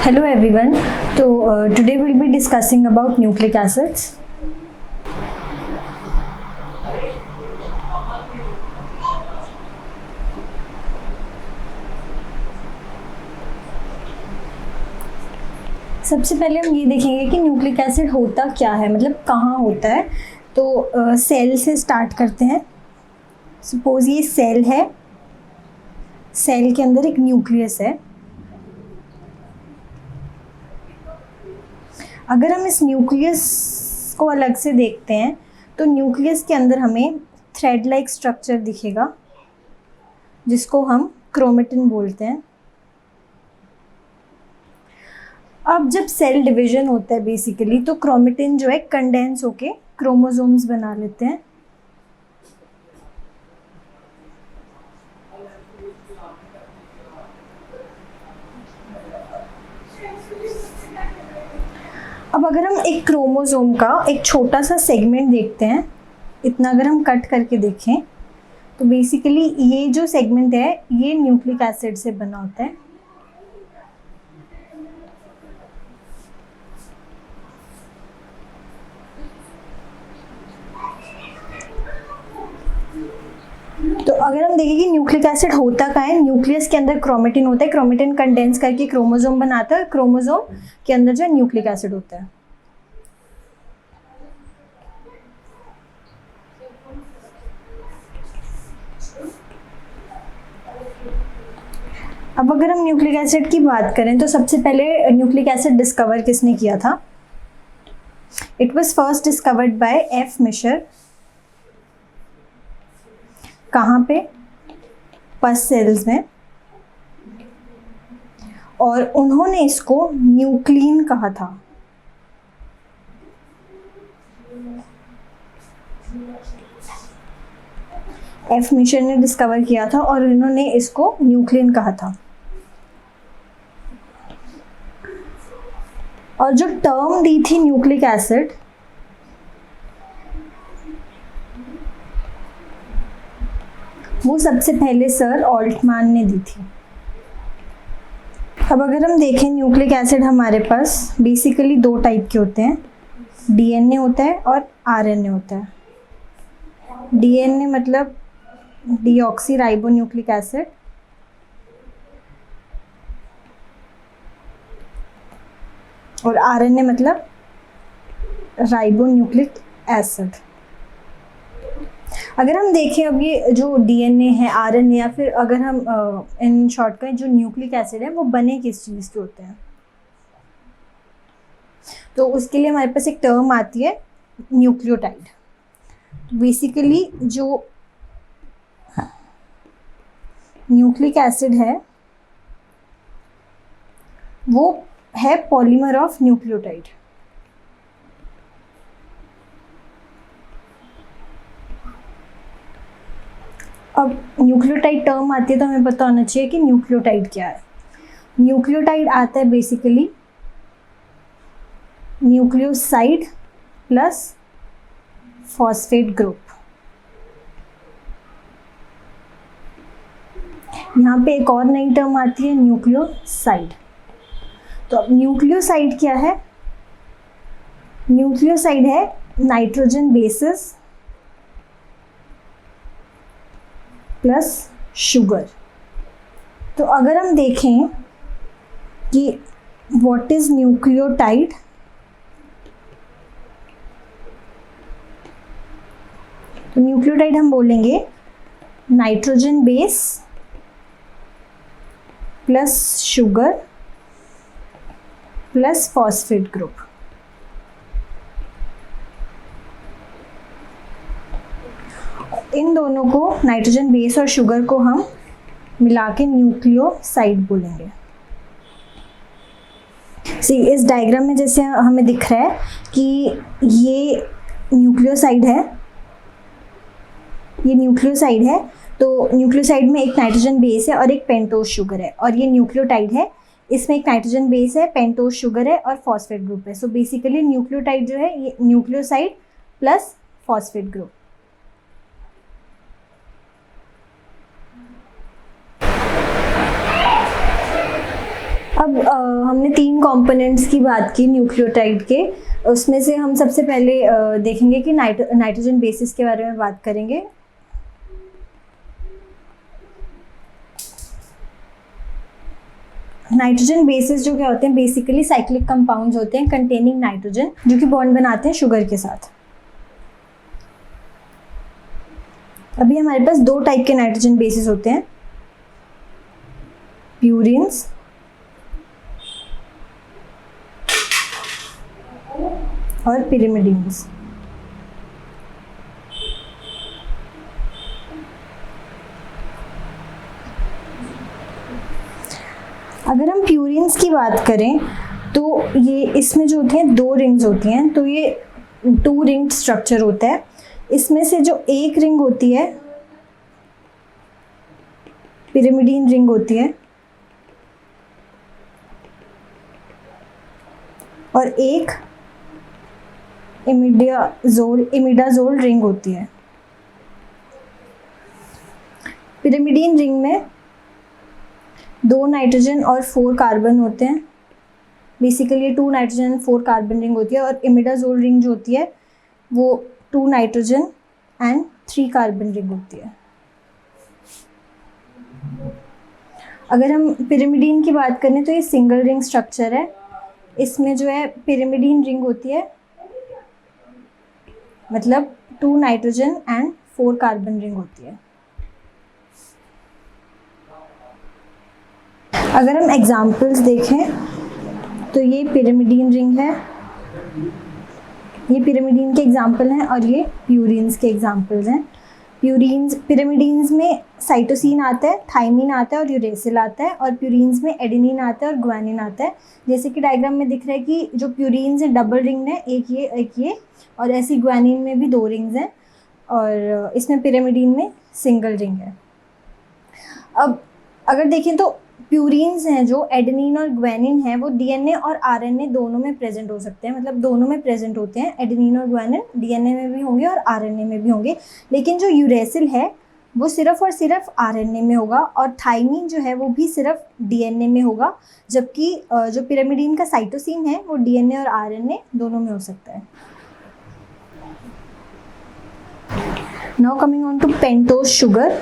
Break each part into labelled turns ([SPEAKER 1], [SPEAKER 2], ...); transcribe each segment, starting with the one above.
[SPEAKER 1] Hello everyone. Today we'll be discussing about nucleic acids. सबसे पहले हम ये देखेंगे कि न्यूक्लिक एसिड होता क्या है, मतलब कहाँ होता है। तो सेल से स्टार्ट करते हैं। सपोज ये सेल है, सेल के अंदर एक न्यूक्लियस है। अगर हम इस न्यूक्लियस को अलग से देखते हैं तो न्यूक्लियस के अंदर हमें थ्रेड लाइक स्ट्रक्चर दिखेगा जिसको हम क्रोमेटिन बोलते हैं। अब जब सेल डिवीजन होता है बेसिकली, तो क्रोमेटिन जो है कंडेंस होके क्रोमोसोम्स बना लेते हैं। अब अगर हम एक क्रोमोसोम का एक छोटा सा सेगमेंट देखते हैं, इतना अगर हम कट करके देखें तो बेसिकली ये जो सेगमेंट है ये न्यूक्लिक एसिड से बना होता है। तो अगर हम देखें कि न्यूक्लिक एसिड होता क्या है, न्यूक्लियस के अंदर क्रोमेटिन होता है, क्रोमेटिन कंडेंस करके क्रोमोसोम बनाता है, क्रोमोसोम के अंदर जो न्यूक्लिक एसिड होता है। अब अगर हम न्यूक्लिक एसिड की बात करें तो सबसे पहले न्यूक्लिक एसिड डिस्कवर किसने किया था? It was first discovered by F Miescher. कहाँ पे? पस सेल्स में। और उन्होंने इसको न्यूक्लिन कहा था। एफ मिशर ने डिस्कवर किया था और इन्होंने इसको न्यूक्लिन कहा था। और जो टर्म दी थी न्यूक्लिक एसिड, वो सबसे पहले सर ऑल्टमैन ने दी थी। अब अगर हम देखें न्यूक्लिक एसिड हमारे पास बेसिकली दो टाइप के होते हैं, डीएनए होता है और आरएनए होता है। डीएनए मतलब डीऑक्सी राइबो न्यूक्लिक एसिड, और आरएनए मतलब राइबो न्यूक्लिक एसिड। अगर हम देखें अब ये जो डीएनए है, आरएनए, या फिर अगर हम इन शॉर्ट का जो न्यूक्लिक एसिड है वो बने किस चीज़ के होते हैं, तो उसके लिए हमारे पास एक टर्म आती है न्यूक्लियोटाइड। बेसिकली जो न्यूक्लिक एसिड है वो है पॉलीमर ऑफ न्यूक्लियोटाइड। अब न्यूक्लियोटाइड टर्म आती है तो हमें पता होना चाहिए कि न्यूक्लियोटाइड क्या है। न्यूक्लियोटाइड आता है basically nucleoside plus phosphate group. यहाँ पे एक और नई टर्म आती है न्यूक्लियोसाइड। तो अब न्यूक्लियोसाइड क्या है? न्यूक्लियोसाइड है नाइट्रोजन बेसिस प्लस शुगर। तो अगर हम देखें कि व्हाट इज न्यूक्लियोटाइड, तो न्यूक्लियोटाइड हम बोलेंगे nitrogen base plus sugar plus phosphate group. इन दोनों को, नाइट्रोजन बेस और शुगर को, हम मिला के न्यूक्लियोसाइड बोलेंगे। सी इस डायग्राम में जैसे हमें दिख रहा है कि ये न्यूक्लियोसाइड है, ये न्यूक्लियोसाइड है। तो न्यूक्लियोसाइड में एक नाइट्रोजन बेस है और एक पेंटोज शुगर है, और ये न्यूक्लियोटाइड है, इसमें एक नाइट्रोजन बेस है, पेंटोज शुगर है और फॉस्फेट ग्रुप है। सो बेसिकली न्यूक्लियोटाइड जो है ये न्यूक्लियोसाइड प्लस फॉस्फेट ग्रुप। अब हमने 3 कंपोनेंट्स की बात की न्यूक्लियोटाइड के, उसमें से हम सबसे पहले देखेंगे कि नाइट्रोजन बेसिस के बारे में बात करेंगे। नाइट्रोजन बेसिस जो क्या होते हैं, बेसिकली साइक्लिक कंपाउंड्स होते हैं कंटेनिंग नाइट्रोजन, जो कि बॉन्ड बनाते हैं शुगर के साथ। अभी हमारे पास 2 टाइप के नाइट्रोजन बेसिस होते हैं, प्यूरिन्स और पिरिमिडीन्स। अगर हम प्यूरिन्स की बात करें तो ये इसमें जो होती हैं 2 रिंग्स होती हैं, तो ये 2 रिंग स्ट्रक्चर होता है। इसमें से जो एक रिंग होती है पिरिमिडीन रिंग होती है और एक इमिडाजोल रिंग होती है। पिरिमिडीन रिंग में 2 नाइट्रोजन और 4 कार्बन होते हैं, basically 2 nitrogen and 4 carbon ring होती है। और इमिडाजोल रिंग जो होती है वो 2 नाइट्रोजन एंड 3 कार्बन रिंग होती है। अगर हम पिरिमिडीन की बात करें तो ये सिंगल रिंग स्ट्रक्चर है। इसमें जो है पिरिमिडीन रिंग होती है, मतलब 2 नाइट्रोजन एंड 4 कार्बन रिंग होती है। अगर हम एग्जाम्पल्स देखें तो ये पिरिमिडीन रिंग है, ये पिरिमिडीन के एग्जाम्पल हैं और ये प्यूरिन्स के एग्जाम्पल्स हैं। पिरिमिडीन्स में साइटोसिन आता है, थाइमिन आता है और यूरेसिल आता है, और प्यूरिन्स में एडेनिन आता है और ग्वानिन आता है। जैसे कि डायग्राम में दिख रहा है कि जो प्यूरिन्स हैं डबल रिंग है, एक ये, और ऐसी ग्वानिन में भी 2 रिंग्स हैं, और इसमें पिरिमिडीन में सिंगल रिंग है। अब अगर देखें तो प्यूरिन्स हैं जो एडेनिन और ग्वानिन है, वो डीएनए और आरएनए दोनों में प्रेजेंट हो सकते हैं, मतलब दोनों में प्रेजेंट होते हैं। एडेनिन और ग्वानिन डीएनए में भी होंगे और आरएनए में भी होंगे, लेकिन जो यूरेसिल है वो सिर्फ और सिर्फ आरएनए में होगा, और थाइमिन जो है वो भी सिर्फ डीएनए में होगा, जबकि जो पिरिमिडीन का साइटोसिन है वो डीएनए और आरएनए दोनों में हो सकता है। Now coming on to pentose sugar.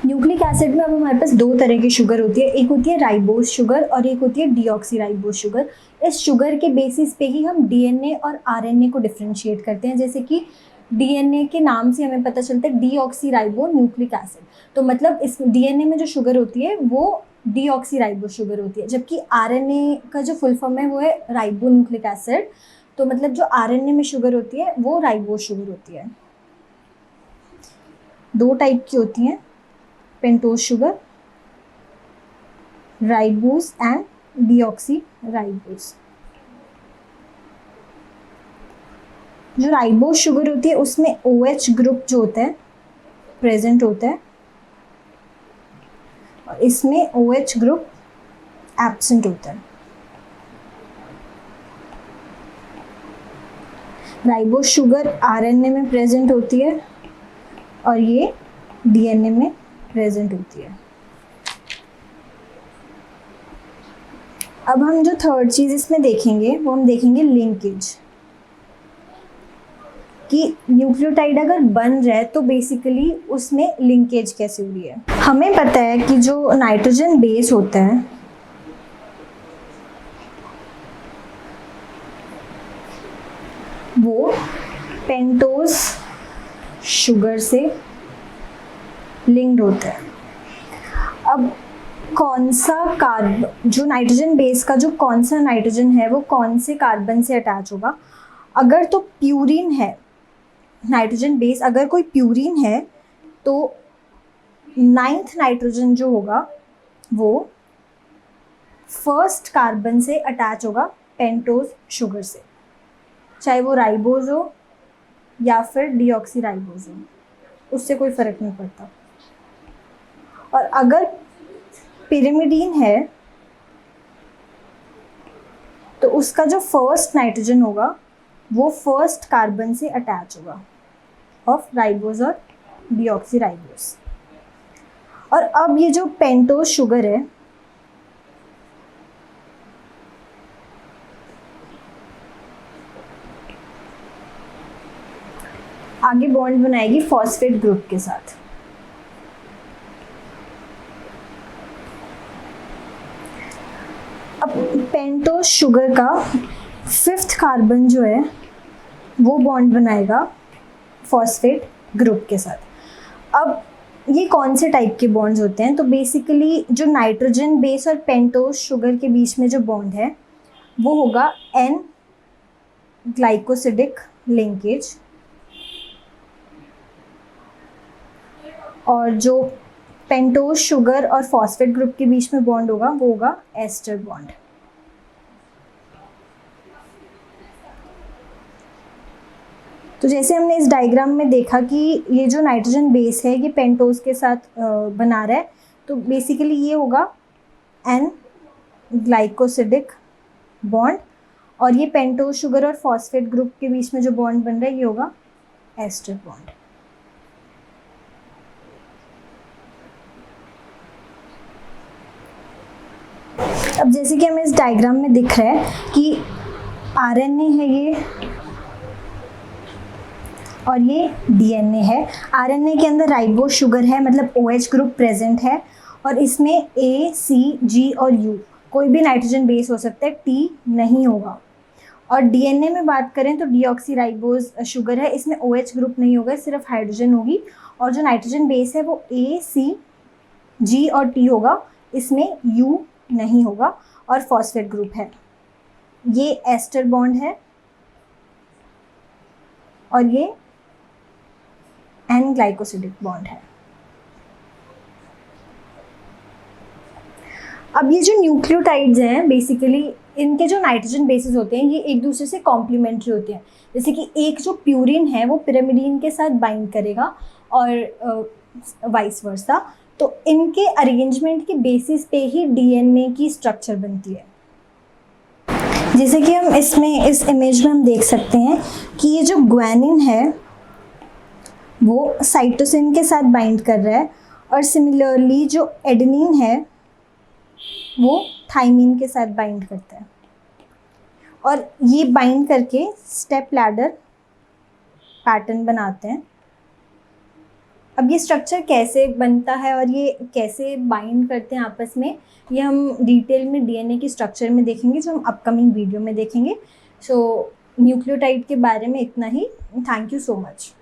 [SPEAKER 1] Nucleic acid में अब हमारे पास 2 तरह की शुगर होती है, एक होती है राइबोज शुगर और एक होती है डीऑक्सीराइबोज शुगर। इस शुगर के बेसिस पे ही हम डीएनए और आरएनए को डिफरेंशिएट करते हैं। जैसे कि डीएनए के नाम से हमें पता चलता है डीऑक्सीराइबो न्यूक्लिक एसिड, तो मतलब इस डीएनए में जो शुगर होती है वो डीऑक्सीराइबो शुगर होती है, जबकि आरएनए का जो फुल फॉर्म है वो है राइबो न्यूक्लिक एसिड, तो मतलब जो आरएनए में शुगर होती है वो राइबोज शुगर होती है। 2 टाइप की होती हैं pentose sugar, ribose and deoxyribose. जो राइबोज शुगर होती है उसमें OH ग्रुप जो होता है प्रेजेंट होता है, और इसमें OH ग्रुप एब्सेंट होता है। राइबोज शुगर आरएनए में प्रेजेंट होती है और ये डीएनए में प्रेजेंट होती है। अब हम जो थर्ड चीज इसमें देखेंगे वो हम देखेंगे लिंकेज, कि न्यूक्लियोटाइड अगर बन रहा है तो बेसिकली उसमें लिंकेज कैसे हो रही है। हमें पता है कि जो नाइट्रोजन बेस होता है वो पेंटोज शुगर से लिंक्ड होता है। अब कौन सा कार्बन, जो नाइट्रोजन बेस का जो कौन सा नाइट्रोजन है वो कौन से कार्बन से अटैच होगा। अगर तो प्यूरिन है नाइट्रोजन बेस, अगर कोई प्यूरिन है तो 9th नाइट्रोजन जो होगा वो 1st कार्बन से अटैच होगा पेंटोज शुगर से, चाहे वो राइबोज हो या फिर डीऑक्सीराइबोज हो, उससे कोई फर्क नहीं पड़ता। और अगर पिरिमिडीन है तो उसका जो 1st नाइट्रोजन होगा वो 1st कार्बन से अटैच होगा ऑफ राइबोज और डीऑक्सीराइबोज। और अब ये जो पेंटोज शुगर है, आगे बॉन्ड बनाएगी फॉस्फेट ग्रुप के साथ। अब पेंटोज शुगर का 5th कार्बन जो है वो बॉन्ड बनाएगा फॉस्फेट ग्रुप के साथ। अब ये कौन से टाइप के बॉन्ड्स होते हैं? तो बेसिकली जो नाइट्रोजन बेस और पेंटोज शुगर के बीच में जो बॉन्ड है वो होगा एन ग्लाइकोसिडिक लिंकेज, और जो पेंटोज शुगर और फॉस्फेट ग्रुप के बीच में बॉन्ड होगा वो होगा एस्टर बॉन्ड। तो जैसे हमने इस डायग्राम में देखा कि ये जो नाइट्रोजन बेस है ये पेंटोज के साथ बना रहा है, तो बेसिकली ये होगा एन ग्लाइकोसिडिक बॉन्ड, और ये पेंटोज शुगर और फॉस्फेट ग्रुप के बीच में जो बॉन्ड बन रहा है ये होगा एस्टर बॉन्ड। अब जैसे कि हमें इस डायग्राम में दिख रहा है कि आरएनए है ये और ये डीएनए है। आरएनए के अंदर राइबोज शुगर है, मतलब OH ग्रुप प्रेजेंट है, और इसमें A, C, G और U कोई भी नाइट्रोजन बेस हो सकता है, T नहीं होगा। और डीएनए में बात करें तो डीऑक्सी राइबोज शुगर है, इसमें OH ग्रुप नहीं होगा, सिर्फ हाइड्रोजन होगी, और जो नाइट्रोजन बेस है वो A, C, G और T होगा, इसमें U नहीं होगा, और फॉस्फेट ग्रुप है। ये एस्टर बॉन्ड है और ये एन ग्लाइकोसिडिक बॉन्ड है। अब ये जो न्यूक्लियोटाइड्स हैं बेसिकली इनके जो नाइट्रोजन बेसेस होते हैं ये एक दूसरे से कॉम्प्लीमेंट्री होते हैं। जैसे कि एक जो प्यूरिन है वो पिरामिडीन के साथ बाइंड करेगा और वाइस वर्सा, तो इनके अरेंजमेंट के बेसिस पे ही डीएनए की स्ट्रक्चर बनती है। जैसे कि हम इसमें इस इमेज में हम देख सकते हैं कि ये जो ग्वानिन है वो साइटोसिन के साथ बाइंड कर रहा है, और सिमिलरली जो एडेनिन है वो थाइमिन के साथ बाइंड करता है, और ये बाइंड करके स्टेप लैडर पैटर्न बनाते हैं। अब ये स्ट्रक्चर कैसे बनता है और ये कैसे बाइंड करते हैं आपस में, ये हम डिटेल में डीएनए की स्ट्रक्चर में देखेंगे जो हम अपकमिंग वीडियो में देखेंगे। सो न्यूक्लियोटाइड के बारे में इतना ही। Thank you so much.